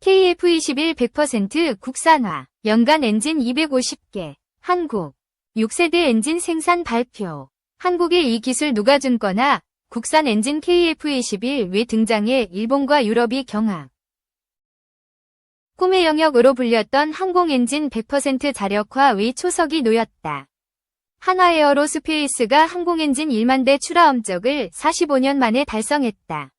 KF-21 100% 국산화, 연간 엔진 250개, 한국 6세대 엔진 생산 발표. 한국에 이 기술 누가 준 거나 국산 엔진 KF-21 왜 등장해 일본과 유럽이 경악. 꿈의 영역으로 불렸던 항공엔진 100% 자력화 의 초석이 놓였다. 한화에어로스페이스가 항공엔진 1만 대 출하 업적을 45년 만에 달성했다.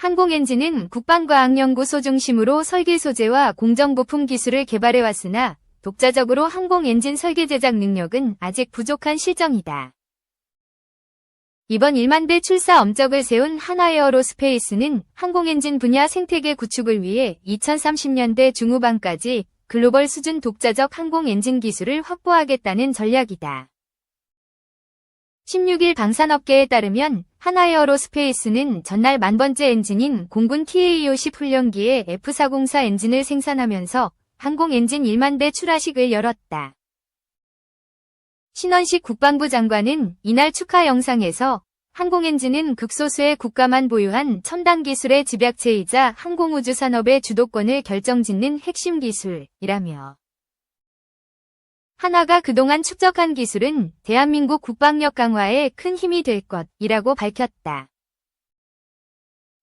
항공엔진은 국방과학연구소 중심으로 설계 소재와 공정부품 기술을 개발해왔으나 독자적으로 항공엔진 설계 제작 능력은 아직 부족한 실정이다. 이번 1만 대 출사 업적을 세운 한화에어로스페이스는 항공엔진 분야 생태계 구축을 위해 2030년대 중후반까지 글로벌 수준 독자적 항공엔진 기술을 확보하겠다는 전략이다. 16일 방산업계에 따르면 한화에어로스페이스는 전날 만번째 엔진인 공군 TA-50 훈련기의 F404 엔진을 생산하면서 항공엔진 1만 대 출하식을 열었다. 신원식 국방부 장관은 이날 축하 영상에서 항공엔진은 극소수의 국가만 보유한 첨단 기술의 집약체이자 항공우주 산업의 주도권을 결정짓는 핵심 기술이라며 한화가 그동안 축적한 기술은 대한민국 국방력 강화에 큰 힘이 될 것이라고 밝혔다.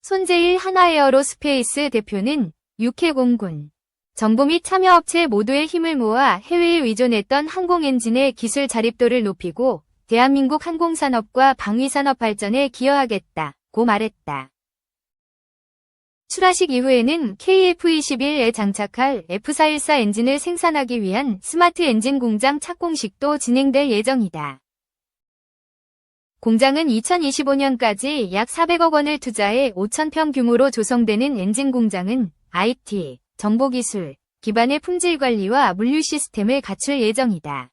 손재일 한화에어로스페이스 대표는 육해 공군, 정부 및 참여업체 모두의 힘을 모아 해외에 의존했던 항공엔진의 기술 자립도를 높이고 대한민국 항공산업과 방위산업 발전에 기여하겠다고 말했다. 출하식 이후에는 KF-21에 장착할 F414 엔진을 생산하기 위한 스마트 엔진 공장 착공식도 진행될 예정이다. 공장은 2025년까지 약 400억 원을 투자해 5,000평 규모로 조성되는 엔진 공장은 IT, 정보기술, 기반의 품질 관리와 물류 시스템을 갖출 예정이다.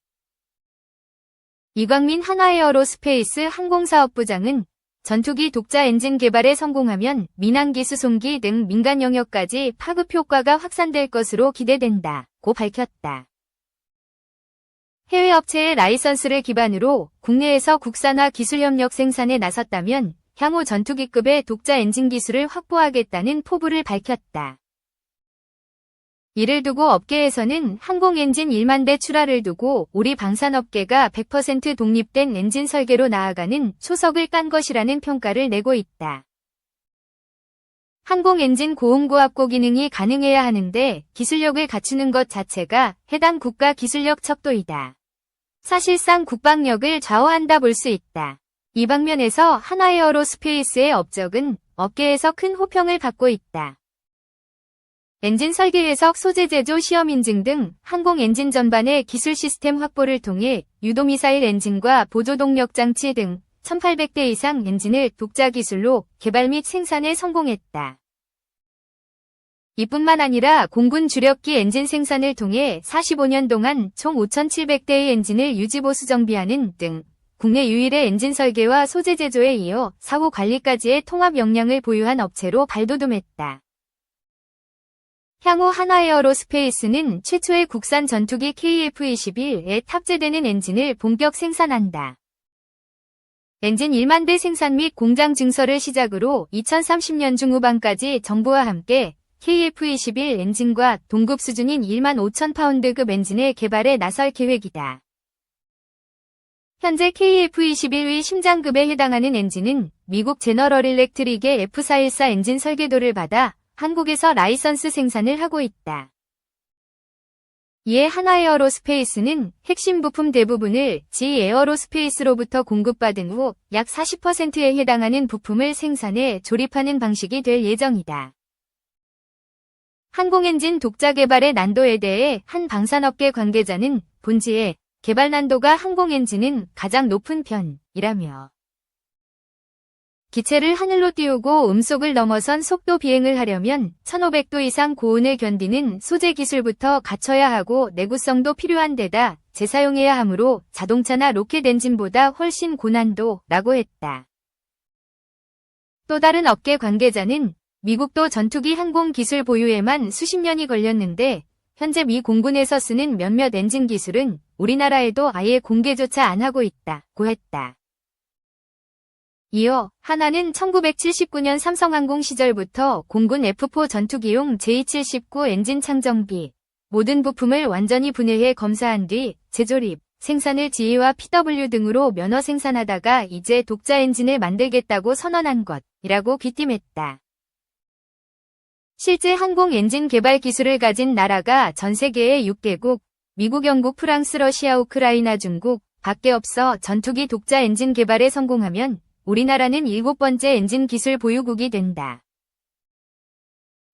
이광민 한화에어로스페이스 항공사업부장은 전투기 독자 엔진 개발에 성공하면 민항기 수송기 등 민간 영역까지 파급 효과가 확산될 것으로 기대된다고 밝혔다. 해외 업체의 라이선스를 기반으로 국내에서 국산화 기술협력 생산에 나섰다면 향후 전투기급의 독자 엔진 기술을 확보하겠다는 포부를 밝혔다. 이를 두고 업계에서는 항공엔진 1만 대 출하를 두고 우리 방산업계가 100% 독립된 엔진 설계로 나아가는 초석을 깐 것이라는 평가를 내고 있다. 항공엔진 고온고압고 기능이 가능해야 하는데 기술력을 갖추는 것 자체가 해당 국가 기술력 척도이다. 사실상 국방력을 좌우한다 볼 수 있다. 이 방면에서 한화에어로스페이스의 업적은 업계에서 큰 호평을 받고 있다. 엔진 설계 해석 소재 제조 시험 인증 등 항공 엔진 전반의 기술 시스템 확보를 통해 유도미사일 엔진과 보조동력 장치 등 1,800대 이상 엔진을 독자 기술로 개발 및 생산에 성공했다. 이뿐만 아니라 공군 주력기 엔진 생산을 통해 45년 동안 총 5,700대의 엔진을 유지보수 정비하는 등 국내 유일의 엔진 설계와 소재 제조에 이어 사후 관리까지의 통합 역량을 보유한 업체로 발돋움했다. 향후 한화에어로스페이스는 최초의 국산 전투기 KF-21에 탑재되는 엔진을 본격 생산한다. 엔진 1만 대 생산 및 공장 증설을 시작으로 2030년 중후반까지 정부와 함께 KF-21 엔진과 동급 수준인 1만 5천 파운드급 엔진의 개발에 나설 계획이다. 현재 KF-21의 심장급에 해당하는 엔진은 미국 제너럴 일렉트릭의 F414 엔진 설계도를 받아 한국에서 라이선스 생산을 하고 있다. 이에 한화에어로스페이스는 핵심 부품 대부분을 지에어로스페이스로부터 공급받은 후 약 40%에 해당하는 부품을 생산해 조립하는 방식이 될 예정이다. 항공엔진 독자 개발의 난도에 대해 한 방산업계 관계자는 본지에 개발 난도가 항공엔진은 가장 높은 편이라며 기체를 하늘로 띄우고 음속을 넘어선 속도 비행을 하려면 1500도 이상 고온을 견디는 소재 기술부터 갖춰야 하고 내구성도 필요한 데다 재사용해야 하므로 자동차나 로켓 엔진보다 훨씬 고난도라고 했다. 또 다른 업계 관계자는 미국도 전투기 항공 기술 보유에만 수십 년이 걸렸는데 현재 미 공군에서 쓰는 몇몇 엔진 기술은 우리나라에도 아예 공개조차 안 하고 있다고 했다. 이어 한화는 1979년 삼성항공 시절부터 공군 F4 전투기용 J-79 엔진 창정비 모든 부품을 완전히 분해해 검사한 뒤 재조립, 생산을 GE와 PW 등으로 면허 생산하다가 이제 독자 엔진을 만들겠다고 선언한 것이라고 귀띔했다. 실제 항공 엔진 개발 기술을 가진 나라가 전 세계에 6개국, 미국, 영국, 프랑스, 러시아, 우크라이나, 중국 밖에 없어 전투기 독자 엔진 개발에 성공하면 우리나라는 7번째 엔진 기술 보유국이 된다.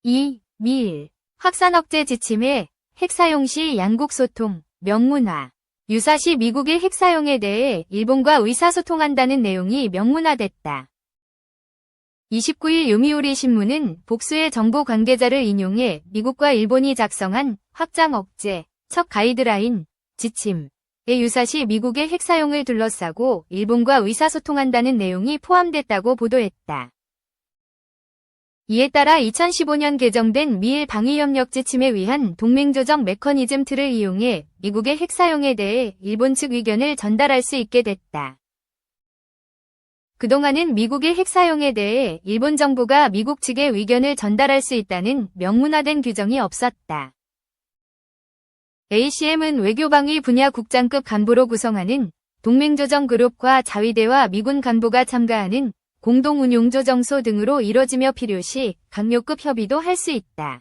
2. 미일 확산 억제 지침에 핵 사용 시 양국 소통, 명문화. 유사시 미국의 핵 사용에 대해 일본과 의사소통한다는 내용이 명문화됐다. 29일 요미우리 신문은 복수의 정보 관계자를 인용해 미국과 일본이 작성한 확장 억제 첫 가이드라인 지침에 유사시 미국의 핵 사용을 둘러싸고 일본과 의사소통한다는 내용이 포함됐다고 보도했다. 이에 따라 2015년 개정된 미일 방위협력 지침에 의한 동맹조정 메커니즘 틀을 이용해 미국의 핵 사용에 대해 일본 측 의견을 전달할 수 있게 됐다. 그동안은 미국의 핵 사용에 대해 일본 정부가 미국 측에 의견을 전달할 수 있다는 명문화된 규정이 없었다. ACM은 외교방위 분야 국장급 간부로 구성하는 동맹조정 그룹과 자위대와 미군 간부가 참가하는 공동운용조정소 등으로 이뤄지며 필요시 강요급 협의도 할 수 있다.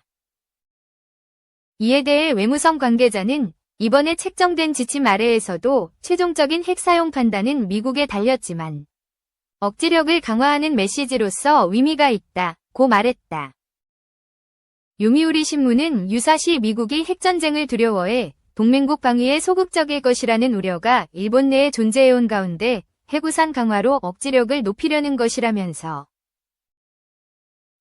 이에 대해 외무성 관계자는 이번에 책정된 지침 아래에서도 최종적인 핵 사용 판단은 미국에 달렸지만 억지력을 강화하는 메시지로서 의미가 있다고 말했다. 요미우리 신문은 유사시 미국이 핵전쟁을 두려워해 동맹국 방위에 소극적일 것이라는 우려가 일본 내에 존재해온 가운데 해구산 강화로 억지력을 높이려는 것이라면서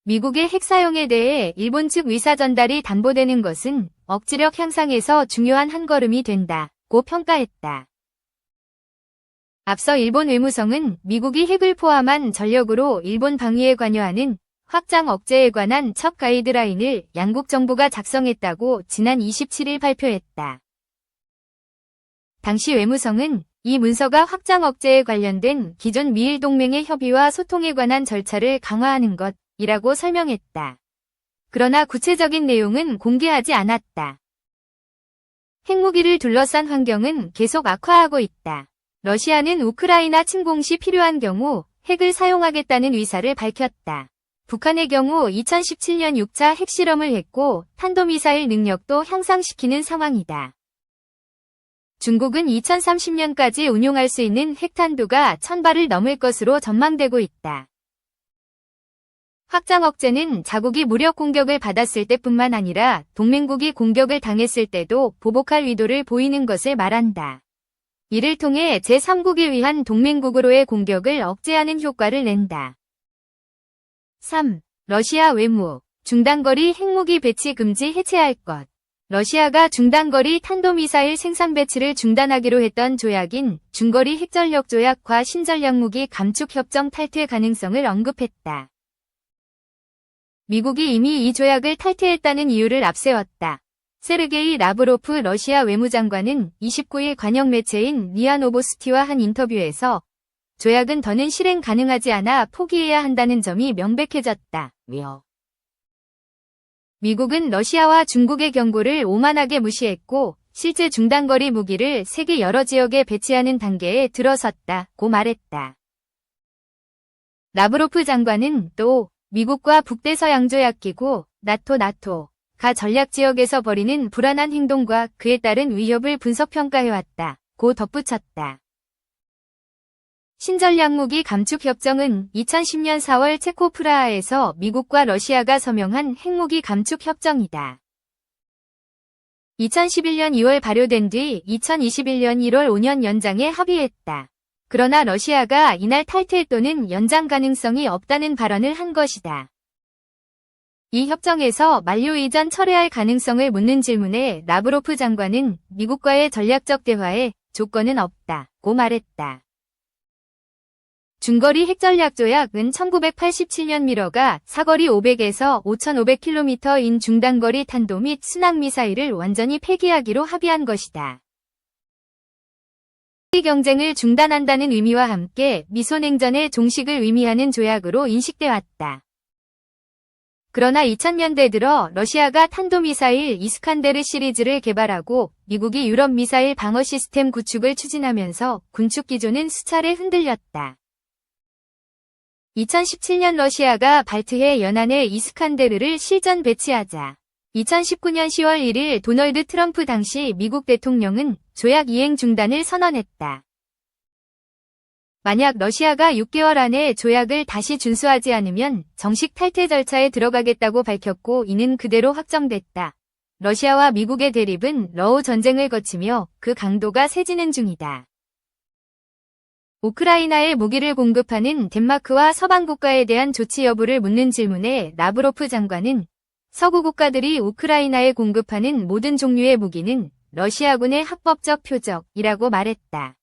미국의 핵 사용에 대해 일본 측 의사 전달이 담보되는 것은 억지력 향상에서 중요한 한 걸음이 된다고 평가했다. 앞서 일본 외무성은 미국이 핵을 포함한 전력으로 일본 방위에 관여하는 확장 억제에 관한 첫 가이드라인을 양국 정부가 작성했다고 지난 27일 발표했다. 당시 외무성은 이 문서가 확장 억제에 관련된 기존 미일 동맹의 협의와 소통에 관한 절차를 강화하는 것이라고 설명했다. 그러나 구체적인 내용은 공개하지 않았다. 핵무기를 둘러싼 환경은 계속 악화하고 있다. 러시아는 우크라이나 침공 시 필요한 경우 핵을 사용하겠다는 의사를 밝혔다. 북한의 경우 2017년 6차 핵실험을 했고 탄도미사일 능력도 향상시키는 상황이다. 중국은 2030년까지 운용할 수 있는 핵탄두가 1000발을 넘을 것으로 전망되고 있다. 확장 억제는 자국이 무력 공격을 받았을 때뿐만 아니라 동맹국이 공격을 당했을 때도 보복할 의도를 보이는 것을 말한다. 이를 통해 제3국에 의한 동맹국으로의 공격을 억제하는 효과를 낸다. 3. 러시아 외무, 중단거리 핵무기 배치 금지 해체할 것. 러시아가 중단거리 탄도미사일 생산 배치를 중단하기로 했던 조약인 중거리 핵전력 조약과 신전략무기 감축 협정 탈퇴 가능성을 언급했다. 미국이 이미 이 조약을 탈퇴했다는 이유를 앞세웠다. 세르게이 라브로프 러시아 외무장관은 29일 관영 매체인 리아 노보스티와 한 인터뷰에서 조약은 더는 실행 가능하지 않아 포기해야 한다는 점이 명백해졌다며 미국은 러시아와 중국의 경고를 오만하게 무시했고 실제 중단거리 무기를 세계 여러 지역에 배치하는 단계에 들어섰다고 말했다. 라브로프 장관은 또 미국과 북대서양조약기구 나토가 전략지역에서 벌이는 불안한 행동과 그에 따른 위협을 분석평가해왔다고 덧붙였다. 신전략무기 감축협정은 2010년 4월 체코 프라하에서 미국과 러시아가 서명한 핵무기 감축협정이다. 2011년 2월 발효된 뒤 2021년 1월 5년 연장에 합의했다. 그러나 러시아가 이날 탈퇴 또는 연장 가능성이 없다는 발언을 한 것이다. 이 협정에서 만료 이전 철회할 가능성을 묻는 질문에 라브로프 장관은 미국과의 전략적 대화에 조건은 없다고 말했다. 중거리 핵전략조약은 1987년 미러가 사거리 500에서 5,500km인 중단거리 탄도 및 순항미사일을 완전히 폐기하기로 합의한 것이다. 경쟁을 중단한다는 의미와 함께 미소냉전의 종식을 의미하는 조약으로 인식돼 왔다. 그러나 2000년대 들어 러시아가 탄도미사일 이스칸데르 시리즈를 개발하고 미국이 유럽 미사일 방어 시스템 구축을 추진하면서 군축 기조는 수차례 흔들렸다. 2017년 러시아가 발트해 연안에 이스칸데르를 실전 배치하자 2019년 10월 1일 도널드 트럼프 당시 미국 대통령은 조약 이행 중단을 선언했다. 만약 러시아가 6개월 안에 조약을 다시 준수하지 않으면 정식 탈퇴 절차에 들어가겠다고 밝혔고 이는 그대로 확정됐다. 러시아와 미국의 대립은 러우 전쟁을 거치며 그 강도가 세지는 중이다. 우크라이나에 무기를 공급하는 덴마크와 서방 국가에 대한 조치 여부를 묻는 질문에 라브로프 장관은 서구 국가들이 우크라이나에 공급하는 모든 종류의 무기는 러시아군의 합법적 표적이라고 말했다.